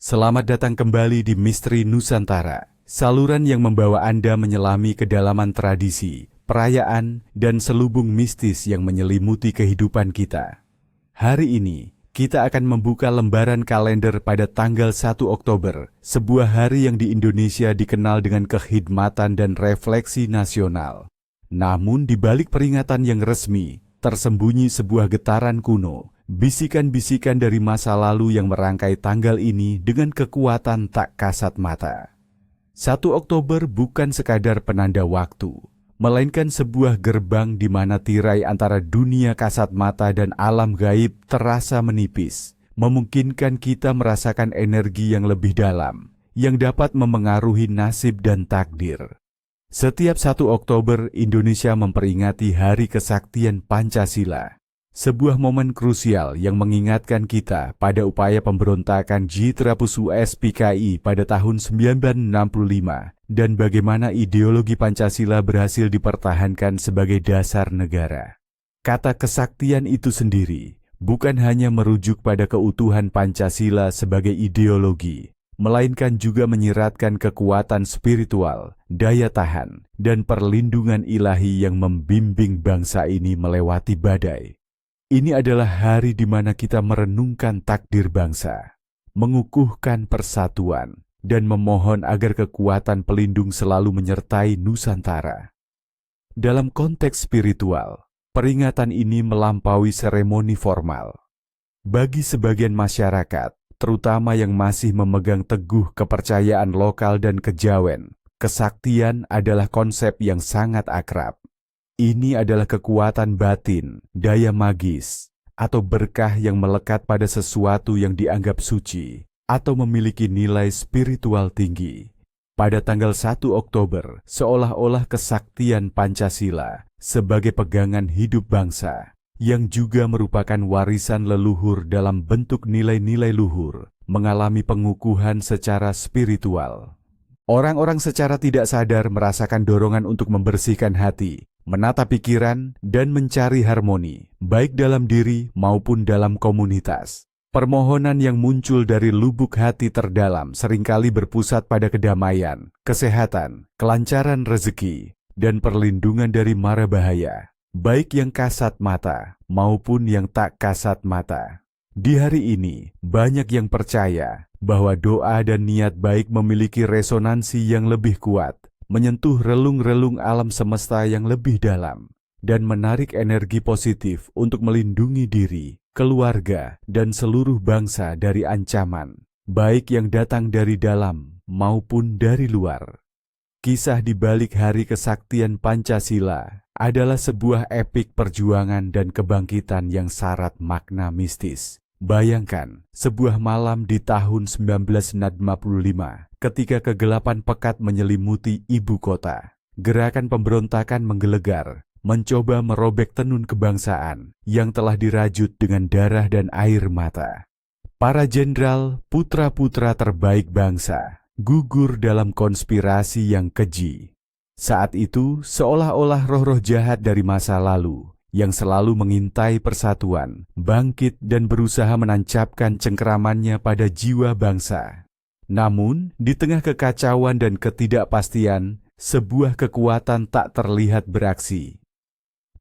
Selamat datang kembali di Misteri Nusantara, saluran yang membawa Anda menyelami kedalaman tradisi, perayaan, dan selubung mistis yang menyelimuti kehidupan kita. Hari ini, kita akan membuka lembaran kalender pada tanggal 1 Oktober, sebuah hari yang di Indonesia dikenal dengan kekhidmatan dan refleksi nasional. Namun di balik peringatan yang resmi, tersembunyi sebuah getaran kuno, bisikan-bisikan dari masa lalu yang merangkai tanggal ini dengan kekuatan tak kasat mata. 1 Oktober bukan sekadar penanda waktu, melainkan sebuah gerbang di mana tirai antara dunia kasat mata dan alam gaib terasa menipis, memungkinkan kita merasakan energi yang lebih dalam, yang dapat memengaruhi nasib dan takdir. Setiap 1 Oktober, Indonesia memperingati Hari Kesaktian Pancasila. Sebuah momen krusial yang mengingatkan kita pada upaya pemberontakan J-Trapus-US PKI pada tahun 1965 dan bagaimana ideologi Pancasila berhasil dipertahankan sebagai dasar negara. Kata kesaktian itu sendiri bukan hanya merujuk pada keutuhan Pancasila sebagai ideologi, melainkan juga menyiratkan kekuatan spiritual, daya tahan, dan perlindungan ilahi yang membimbing bangsa ini melewati badai. Ini adalah hari di mana kita merenungkan takdir bangsa, mengukuhkan persatuan, dan memohon agar kekuatan pelindung selalu menyertai Nusantara. Dalam konteks spiritual, peringatan ini melampaui seremoni formal. Bagi sebagian masyarakat, terutama yang masih memegang teguh kepercayaan lokal dan kejawen, kesaktian adalah konsep yang sangat akrab. Ini adalah kekuatan batin, daya magis, atau berkah yang melekat pada sesuatu yang dianggap suci atau memiliki nilai spiritual tinggi. Pada tanggal 1 Oktober, seolah-olah kesaktian Pancasila sebagai pegangan hidup bangsa, yang juga merupakan warisan leluhur dalam bentuk nilai-nilai luhur, mengalami pengukuhan secara spiritual. Orang-orang secara tidak sadar merasakan dorongan untuk membersihkan hati, menata pikiran, dan mencari harmoni, baik dalam diri maupun dalam komunitas. Permohonan yang muncul dari lubuk hati terdalam seringkali berpusat pada kedamaian, kesehatan, kelancaran rezeki, dan perlindungan dari mara bahaya, baik yang kasat mata maupun yang tak kasat mata. Di hari ini, banyak yang percaya bahwa doa dan niat baik memiliki resonansi yang lebih kuat, menyentuh relung-relung alam semesta yang lebih dalam, dan menarik energi positif untuk melindungi diri, keluarga, dan seluruh bangsa dari ancaman, baik yang datang dari dalam maupun dari luar. Kisah di balik Hari Kesaktian Pancasila adalah sebuah epik perjuangan dan kebangkitan yang syarat makna mistis. Bayangkan, sebuah malam di tahun 1945, ketika kegelapan pekat menyelimuti ibu kota, gerakan pemberontakan menggelegar, mencoba merobek tenun kebangsaan yang telah dirajut dengan darah dan air mata. Para jenderal, putra-putra terbaik bangsa, gugur dalam konspirasi yang keji. Saat itu, seolah-olah roh-roh jahat dari masa lalu, yang selalu mengintai persatuan, bangkit dan berusaha menancapkan cengkeramannya pada jiwa bangsa. Namun, di tengah kekacauan dan ketidakpastian, sebuah kekuatan tak terlihat beraksi.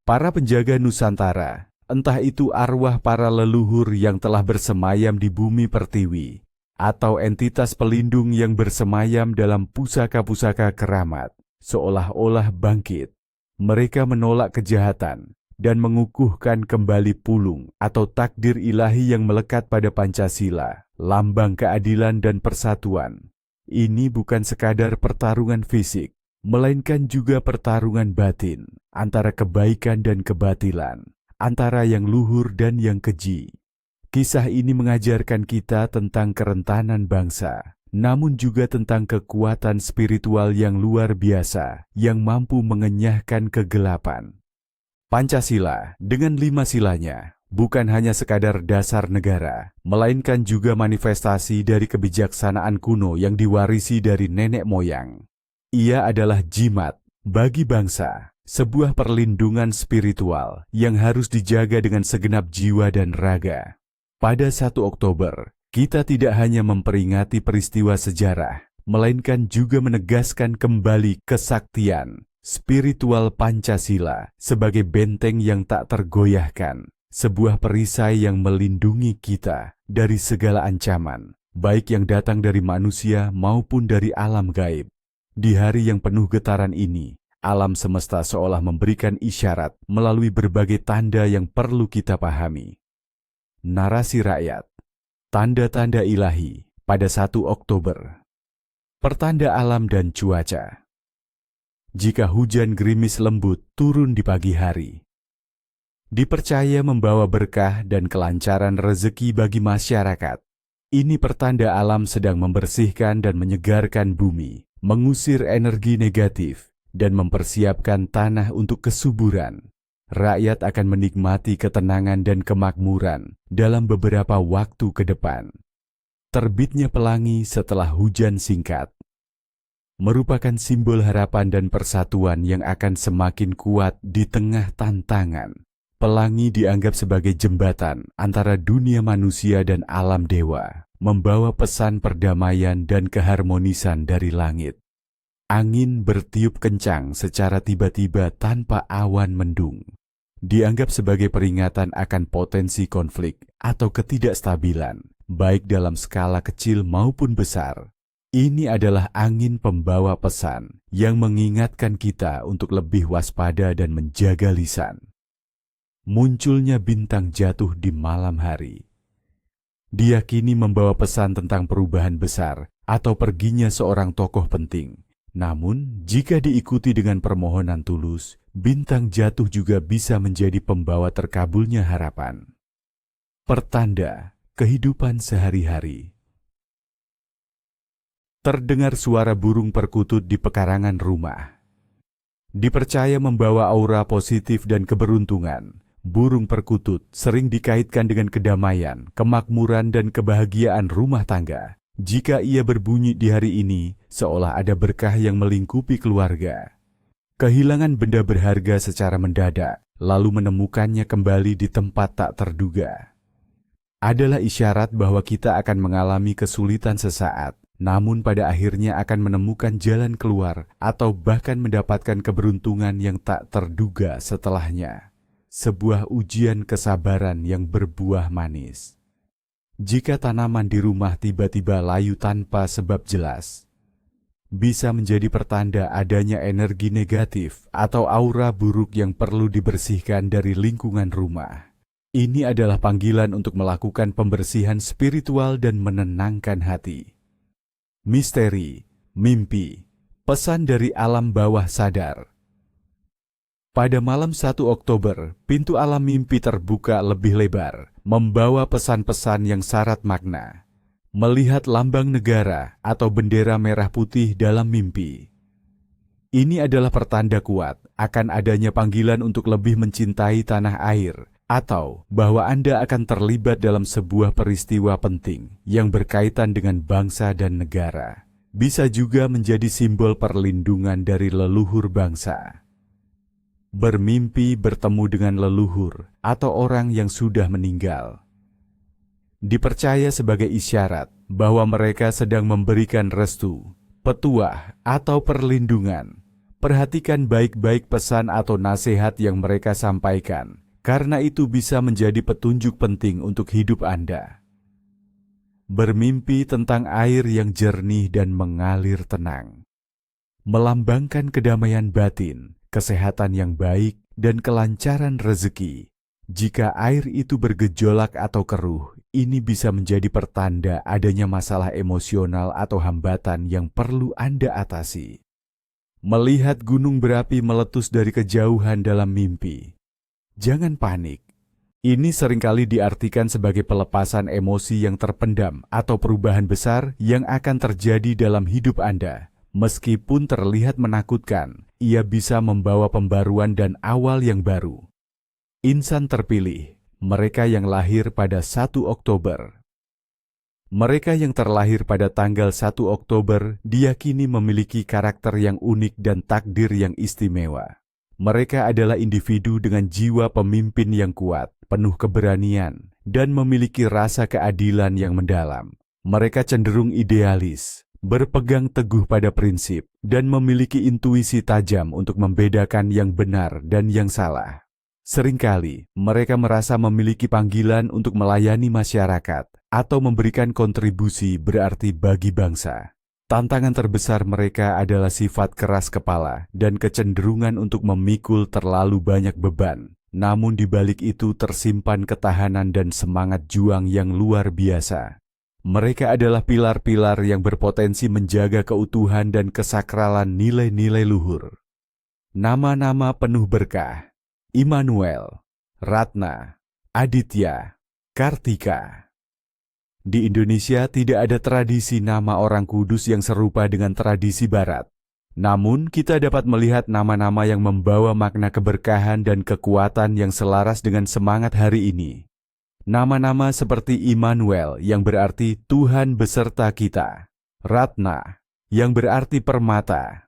Para penjaga Nusantara, entah itu arwah para leluhur yang telah bersemayam di bumi pertiwi, atau entitas pelindung yang bersemayam dalam pusaka-pusaka keramat, seolah-olah bangkit. Mereka menolak kejahatan dan mengukuhkan kembali pulung atau takdir ilahi yang melekat pada Pancasila, lambang keadilan dan persatuan. Ini bukan sekadar pertarungan fisik, melainkan juga pertarungan batin antara kebaikan dan kebatilan, antara yang luhur dan yang keji. Kisah ini mengajarkan kita tentang kerentanan bangsa, namun juga tentang kekuatan spiritual yang luar biasa yang mampu mengenyahkan kegelapan. Pancasila dengan 5 silanya bukan hanya sekadar dasar negara, melainkan juga manifestasi dari kebijaksanaan kuno yang diwarisi dari nenek moyang. Ia adalah jimat bagi bangsa, sebuah perlindungan spiritual yang harus dijaga dengan segenap jiwa dan raga. Pada 1 Oktober, Kita tidak hanya memperingati peristiwa sejarah, melainkan juga menegaskan kembali kesaktian spiritual Pancasila sebagai benteng yang tak tergoyahkan, sebuah perisai yang melindungi kita dari segala ancaman, baik yang datang dari manusia maupun dari alam gaib. Di hari yang penuh getaran ini, alam semesta seolah memberikan isyarat melalui berbagai tanda yang perlu kita pahami. Narasi rakyat. Tanda-tanda ilahi pada 1 Oktober. Pertanda alam dan cuaca. Jika hujan gerimis lembut turun di pagi hari, dipercaya membawa berkah dan kelancaran rezeki bagi masyarakat. Ini pertanda alam sedang membersihkan dan menyegarkan bumi, mengusir energi negatif, dan mempersiapkan tanah untuk kesuburan. Rakyat akan menikmati ketenangan dan kemakmuran dalam beberapa waktu ke depan. Terbitnya pelangi setelah hujan singkat merupakan simbol harapan dan persatuan yang akan semakin kuat di tengah tantangan. Pelangi dianggap sebagai jembatan antara dunia manusia dan alam dewa, membawa pesan perdamaian dan keharmonisan dari langit. Angin bertiup kencang secara tiba-tiba tanpa awan mendung. Dianggap sebagai peringatan akan potensi konflik atau ketidakstabilan, baik dalam skala kecil maupun besar. Ini adalah angin pembawa pesan yang mengingatkan kita untuk lebih waspada dan menjaga lisan. Munculnya bintang jatuh di malam hari diyakini membawa pesan tentang perubahan besar atau perginya seorang tokoh penting. Namun, jika diikuti dengan permohonan tulus, bintang jatuh juga bisa menjadi pembawa terkabulnya harapan. Pertanda kehidupan sehari-hari. Terdengar suara burung perkutut di pekarangan rumah. Dipercaya membawa aura positif dan keberuntungan. Burung perkutut sering dikaitkan dengan kedamaian, kemakmuran, dan kebahagiaan rumah tangga. Jika ia berbunyi di hari ini, seolah ada berkah yang melingkupi keluarga. Kehilangan benda berharga secara mendadak, lalu menemukannya kembali di tempat tak terduga, adalah isyarat bahwa kita akan mengalami kesulitan sesaat, namun pada akhirnya akan menemukan jalan keluar atau bahkan mendapatkan keberuntungan yang tak terduga setelahnya. Sebuah ujian kesabaran yang berbuah manis. Jika tanaman di rumah tiba-tiba layu tanpa sebab jelas, bisa menjadi pertanda adanya energi negatif atau aura buruk yang perlu dibersihkan dari lingkungan rumah. Ini adalah panggilan untuk melakukan pembersihan spiritual dan menenangkan hati. Misteri, mimpi, pesan dari alam bawah sadar. Pada malam 1 Oktober, pintu alam mimpi terbuka lebih lebar, membawa pesan-pesan yang syarat makna. Melihat lambang negara atau bendera merah putih dalam mimpi. Ini adalah pertanda kuat akan adanya panggilan untuk lebih mencintai tanah air, atau bahwa Anda akan terlibat dalam sebuah peristiwa penting yang berkaitan dengan bangsa dan negara. Bisa juga menjadi simbol perlindungan dari leluhur bangsa. Bermimpi bertemu dengan leluhur atau orang yang sudah meninggal. Dipercaya sebagai isyarat bahwa mereka sedang memberikan restu, petuah, atau perlindungan. Perhatikan baik-baik pesan atau nasihat yang mereka sampaikan, karena itu bisa menjadi petunjuk penting untuk hidup Anda. Bermimpi tentang air yang jernih dan mengalir tenang. Melambangkan kedamaian batin, kesehatan yang baik, dan kelancaran rezeki. Jika air itu bergejolak atau keruh, ini bisa menjadi pertanda adanya masalah emosional atau hambatan yang perlu Anda atasi. Melihat gunung berapi meletus dari kejauhan dalam mimpi. Jangan panik. Ini seringkali diartikan sebagai pelepasan emosi yang terpendam atau perubahan besar yang akan terjadi dalam hidup Anda. Meskipun terlihat menakutkan, ia bisa membawa pembaruan dan awal yang baru. Insan terpilih, mereka yang lahir pada 1 Oktober. Mereka yang terlahir pada tanggal 1 Oktober diyakini memiliki karakter yang unik dan takdir yang istimewa. Mereka adalah individu dengan jiwa pemimpin yang kuat, penuh keberanian, dan memiliki rasa keadilan yang mendalam. Mereka cenderung idealis, berpegang teguh pada prinsip, dan memiliki intuisi tajam untuk membedakan yang benar dan yang salah. Seringkali, mereka merasa memiliki panggilan untuk melayani masyarakat atau memberikan kontribusi berarti bagi bangsa. Tantangan terbesar mereka adalah sifat keras kepala dan kecenderungan untuk memikul terlalu banyak beban. Namun di balik itu tersimpan ketahanan dan semangat juang yang luar biasa. Mereka adalah pilar-pilar yang berpotensi menjaga keutuhan dan kesakralan nilai-nilai luhur. Nama-nama penuh berkah: Immanuel, Ratna, Aditya, Kartika. Di Indonesia tidak ada tradisi nama orang kudus yang serupa dengan tradisi Barat. Namun, kita dapat melihat nama-nama yang membawa makna keberkahan dan kekuatan yang selaras dengan semangat hari ini. Nama-nama seperti Immanuel yang berarti Tuhan beserta kita, Ratna yang berarti permata,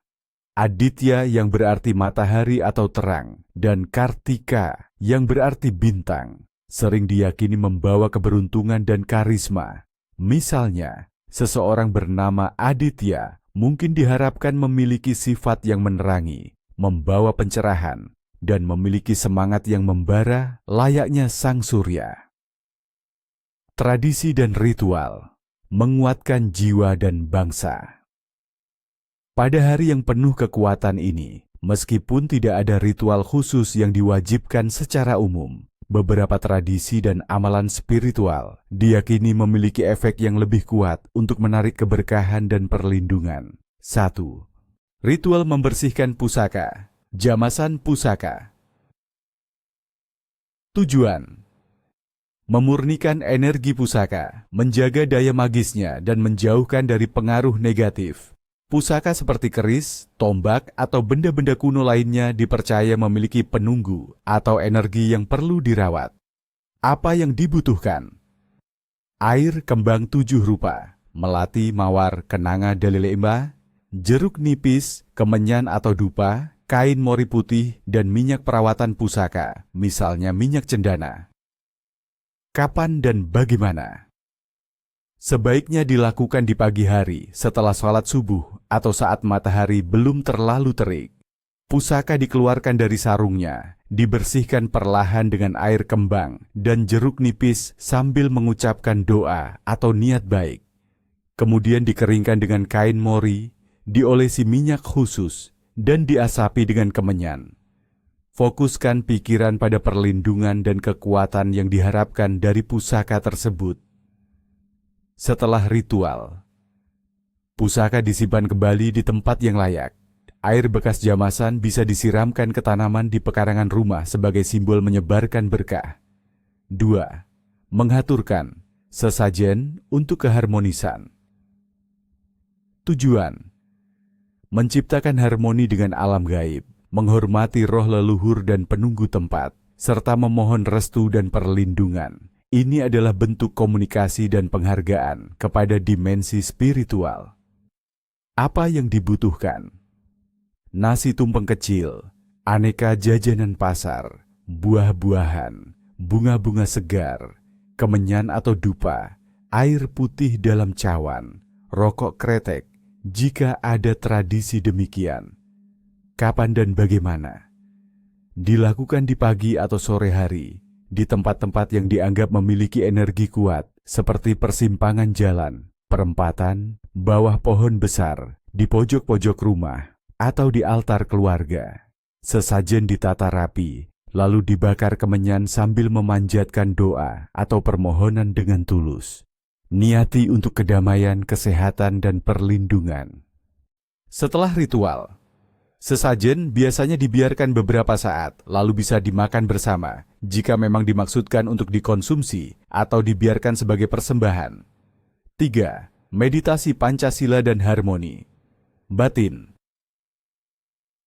Aditya yang berarti matahari atau terang, dan Kartika yang berarti bintang, sering diyakini membawa keberuntungan dan karisma. Misalnya, seseorang bernama Aditya mungkin diharapkan memiliki sifat yang menerangi, membawa pencerahan, dan memiliki semangat yang membara layaknya sang surya. Tradisi dan ritual menguatkan jiwa dan bangsa. Pada hari yang penuh kekuatan ini, meskipun tidak ada ritual khusus yang diwajibkan secara umum, beberapa tradisi dan amalan spiritual diyakini memiliki efek yang lebih kuat untuk menarik keberkahan dan perlindungan. 1. Ritual membersihkan pusaka, jamasan pusaka. Tujuan: memurnikan energi pusaka, menjaga daya magisnya dan menjauhkan dari pengaruh negatif. Pusaka seperti keris, tombak, atau benda-benda kuno lainnya dipercaya memiliki penunggu atau energi yang perlu dirawat. Apa yang dibutuhkan? Air kembang 7 rupa, melati, mawar, kenanga, dalilemba, jeruk nipis, kemenyan atau dupa, kain mori putih, dan minyak perawatan pusaka, misalnya minyak cendana. Kapan dan bagaimana? Sebaiknya dilakukan di pagi hari setelah sholat subuh atau saat matahari belum terlalu terik. Pusaka dikeluarkan dari sarungnya, dibersihkan perlahan dengan air kembang dan jeruk nipis sambil mengucapkan doa atau niat baik. Kemudian dikeringkan dengan kain mori, diolesi minyak khusus, dan diasapi dengan kemenyan. Fokuskan pikiran pada perlindungan dan kekuatan yang diharapkan dari pusaka tersebut. Setelah ritual, pusaka disimpan kembali di tempat yang layak. Air bekas jamasan bisa disiramkan ke tanaman di pekarangan rumah sebagai simbol menyebarkan berkah. 2. Mengaturkan sesajen untuk keharmonisan. Tujuan: menciptakan harmoni dengan alam gaib, menghormati roh leluhur dan penunggu tempat, serta memohon restu dan perlindungan. Ini adalah bentuk komunikasi dan penghargaan kepada dimensi spiritual. Apa yang dibutuhkan? Nasi tumpeng kecil, aneka jajanan pasar, buah-buahan, bunga-bunga segar, kemenyan atau dupa, air putih dalam cawan, rokok kretek, jika ada tradisi demikian. Kapan dan bagaimana? Dilakukan di pagi atau sore hari, di tempat-tempat yang dianggap memiliki energi kuat, seperti persimpangan jalan, perempatan, bawah pohon besar, di pojok-pojok rumah, atau di altar keluarga. Sesajen ditata rapi, lalu dibakar kemenyan sambil memanjatkan doa atau permohonan dengan tulus. Niati untuk kedamaian, kesehatan, dan perlindungan. Setelah ritual, sesajen biasanya dibiarkan beberapa saat, lalu bisa dimakan bersama, jika memang dimaksudkan untuk dikonsumsi atau dibiarkan sebagai persembahan. 3. Meditasi Pancasila dan harmoni. Batin.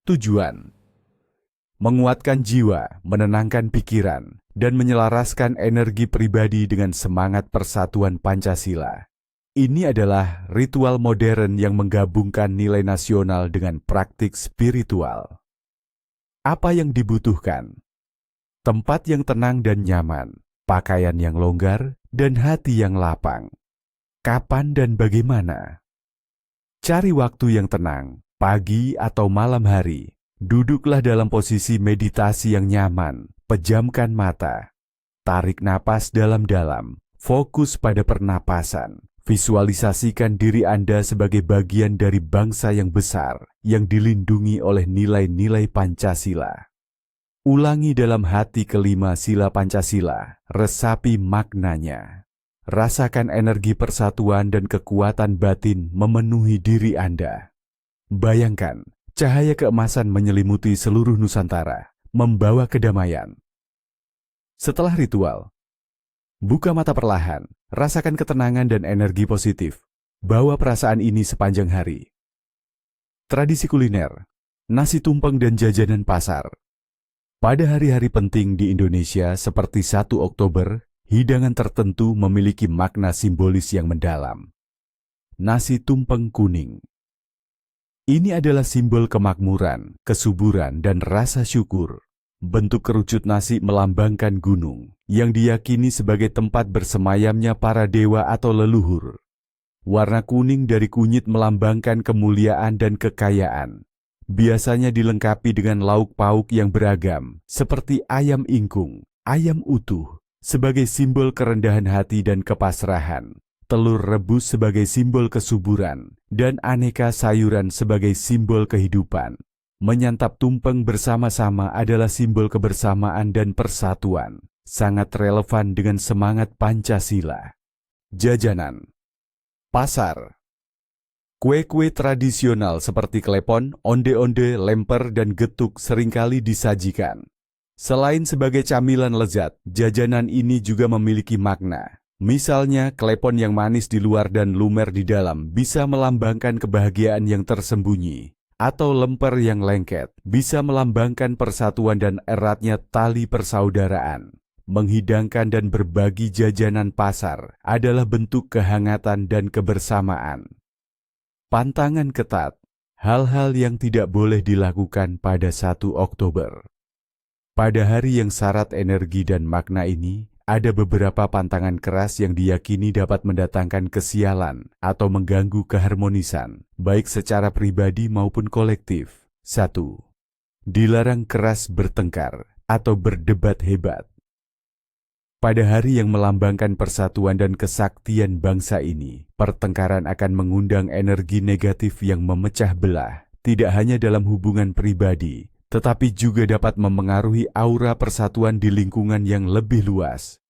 Tujuan: menguatkan jiwa, menenangkan pikiran, dan menyelaraskan energi pribadi dengan semangat persatuan Pancasila. Ini adalah ritual modern yang menggabungkan nilai nasional dengan praktik spiritual. Apa yang dibutuhkan? Tempat yang tenang dan nyaman, pakaian yang longgar, dan hati yang lapang. Kapan dan bagaimana? Cari waktu yang tenang, pagi atau malam hari. Duduklah dalam posisi meditasi yang nyaman, pejamkan mata. Tarik napas dalam-dalam, fokus pada pernapasan. Visualisasikan diri Anda sebagai bagian dari bangsa yang besar, yang dilindungi oleh nilai-nilai Pancasila. Ulangi dalam hati kelima sila Pancasila, resapi maknanya. Rasakan energi persatuan dan kekuatan batin memenuhi diri Anda. Bayangkan, cahaya keemasan menyelimuti seluruh Nusantara, membawa kedamaian. Setelah ritual, buka mata perlahan, rasakan ketenangan dan energi positif. Bawa perasaan ini sepanjang hari. Tradisi kuliner, nasi tumpeng dan jajanan pasar. Pada hari-hari penting di Indonesia seperti 1 Oktober, hidangan tertentu memiliki makna simbolis yang mendalam. Nasi tumpeng kuning. Ini adalah simbol kemakmuran, kesuburan, dan rasa syukur. Bentuk kerucut nasi melambangkan gunung, yang diyakini sebagai tempat bersemayamnya para dewa atau leluhur. Warna kuning dari kunyit melambangkan kemuliaan dan kekayaan. Biasanya dilengkapi dengan lauk pauk yang beragam, seperti ayam ingkung, ayam utuh, sebagai simbol kerendahan hati dan kepasrahan. Telur rebus sebagai simbol kesuburan, dan aneka sayuran sebagai simbol kehidupan. Menyantap tumpeng bersama-sama adalah simbol kebersamaan dan persatuan, sangat relevan dengan semangat Pancasila. Jajanan, pasar. Kue-kue tradisional seperti klepon, onde-onde, lemper, dan getuk seringkali disajikan. Selain sebagai camilan lezat, jajanan ini juga memiliki makna. Misalnya, klepon yang manis di luar dan lumer di dalam bisa melambangkan kebahagiaan yang tersembunyi. Atau lemper yang lengket bisa melambangkan persatuan dan eratnya tali persaudaraan. Menghidangkan dan berbagi jajanan pasar adalah bentuk kehangatan dan kebersamaan. Pantangan ketat, hal-hal yang tidak boleh dilakukan pada 1 Oktober. Pada hari yang syarat energi dan makna ini, ada beberapa pantangan keras yang diyakini dapat mendatangkan kesialan atau mengganggu keharmonisan, baik secara pribadi maupun kolektif. 1. Dilarang keras bertengkar atau berdebat hebat. Pada hari yang melambangkan persatuan dan kesaktian bangsa ini, pertengkaran akan mengundang energi negatif yang memecah belah, tidak hanya dalam hubungan pribadi, tetapi juga dapat memengaruhi aura persatuan di lingkungan yang lebih luas.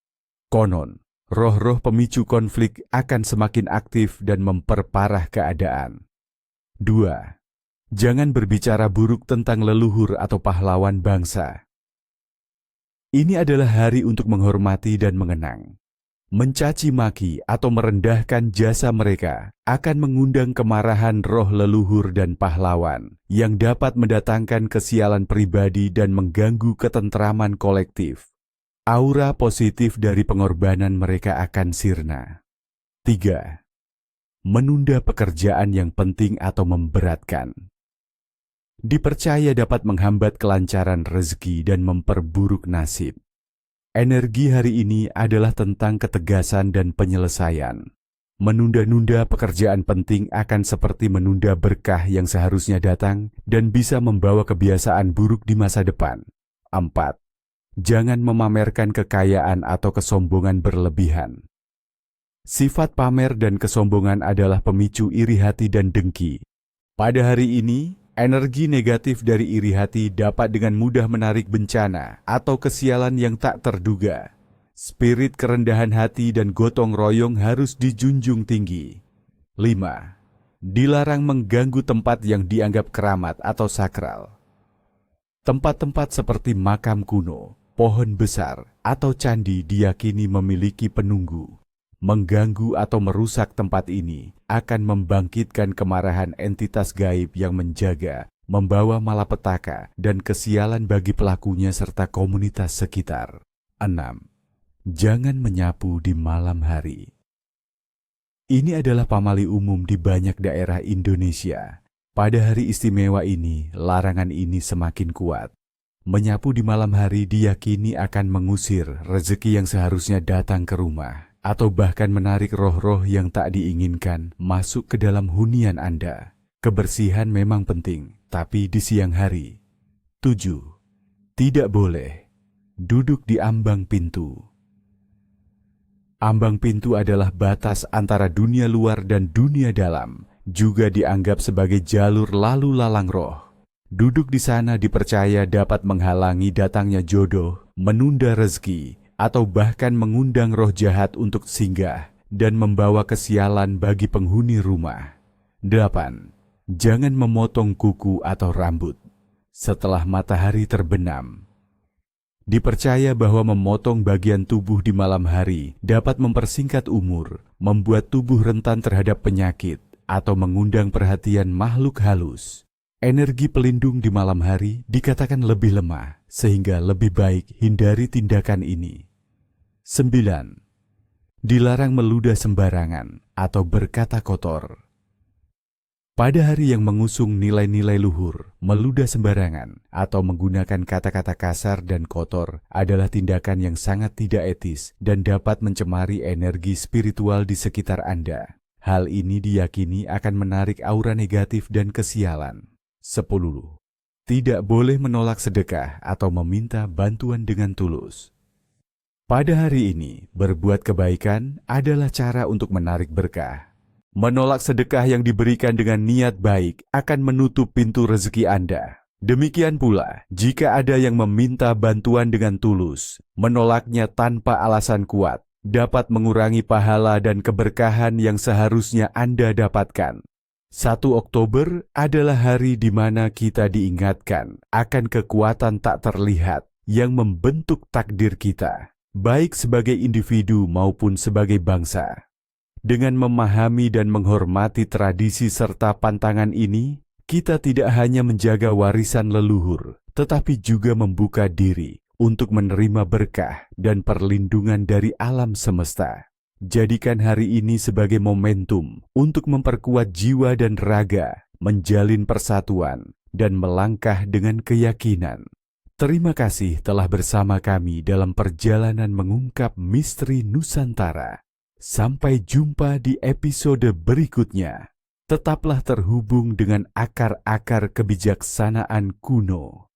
Konon, roh-roh pemicu konflik akan semakin aktif dan memperparah keadaan. 2. Jangan berbicara buruk tentang leluhur atau pahlawan bangsa. Ini adalah hari untuk menghormati dan mengenang. Mencaci maki atau merendahkan jasa mereka akan mengundang kemarahan roh leluhur dan pahlawan yang dapat mendatangkan kesialan pribadi dan mengganggu ketentraman kolektif. Aura positif dari pengorbanan mereka akan sirna. 3. Menunda pekerjaan yang penting atau memberatkan. Dipercaya dapat menghambat kelancaran rezeki dan memperburuk nasib. Energi hari ini adalah tentang ketegasan dan penyelesaian. Menunda-nunda pekerjaan penting akan seperti menunda berkah yang seharusnya datang dan bisa membawa kebiasaan buruk di masa depan. 4. Jangan memamerkan kekayaan atau kesombongan berlebihan. Sifat pamer dan kesombongan adalah pemicu iri hati dan dengki. Pada hari ini, energi negatif dari iri hati dapat dengan mudah menarik bencana atau kesialan yang tak terduga. Spirit kerendahan hati dan gotong royong harus dijunjung tinggi. 5. Dilarang mengganggu tempat yang dianggap keramat atau sakral. Tempat-tempat seperti makam kuno, pohon besar, atau candi diyakini memiliki penunggu. Mengganggu atau merusak tempat ini akan membangkitkan kemarahan entitas gaib yang menjaga, membawa malapetaka dan kesialan bagi pelakunya serta komunitas sekitar. 6. Jangan menyapu di malam hari. Ini adalah pamali umum di banyak daerah Indonesia. Pada hari istimewa ini, larangan ini semakin kuat. Menyapu di malam hari diyakini akan mengusir rezeki yang seharusnya datang ke rumah, atau bahkan menarik roh-roh yang tak diinginkan masuk ke dalam hunian Anda. Kebersihan memang penting, tapi di siang hari. 7. Tidak boleh duduk di ambang pintu. Ambang pintu adalah batas antara dunia luar dan dunia dalam, juga dianggap sebagai jalur lalu lalang roh. Duduk di sana dipercaya dapat menghalangi datangnya jodoh, menunda rezeki, atau bahkan mengundang roh jahat untuk singgah dan membawa kesialan bagi penghuni rumah. 8. Jangan memotong kuku atau rambut setelah matahari terbenam. Dipercaya bahwa memotong bagian tubuh di malam hari dapat mempersingkat umur, membuat tubuh rentan terhadap penyakit, atau mengundang perhatian makhluk halus. Energi pelindung di malam hari dikatakan lebih lemah, sehingga lebih baik hindari tindakan ini. 9. Dilarang meludah sembarangan atau berkata kotor. Pada hari yang mengusung nilai-nilai luhur, meludah sembarangan atau menggunakan kata-kata kasar dan kotor adalah tindakan yang sangat tidak etis dan dapat mencemari energi spiritual di sekitar Anda. Hal ini diyakini akan menarik aura negatif dan kesialan. 10. Tidak boleh menolak sedekah atau meminta bantuan dengan tulus. Pada hari ini, berbuat kebaikan adalah cara untuk menarik berkah. Menolak sedekah yang diberikan dengan niat baik akan menutup pintu rezeki Anda. Demikian pula, jika ada yang meminta bantuan dengan tulus, menolaknya tanpa alasan kuat, dapat mengurangi pahala dan keberkahan yang seharusnya Anda dapatkan. 1 Oktober adalah hari di mana kita diingatkan akan kekuatan tak terlihat yang membentuk takdir kita, baik sebagai individu maupun sebagai bangsa. Dengan memahami dan menghormati tradisi serta pantangan ini, kita tidak hanya menjaga warisan leluhur, tetapi juga membuka diri untuk menerima berkah dan perlindungan dari alam semesta. Jadikan hari ini sebagai momentum untuk memperkuat jiwa dan raga, menjalin persatuan, dan melangkah dengan keyakinan. Terima kasih telah bersama kami dalam perjalanan mengungkap misteri Nusantara. Sampai jumpa di episode berikutnya. Tetaplah terhubung dengan akar-akar kebijaksanaan kuno.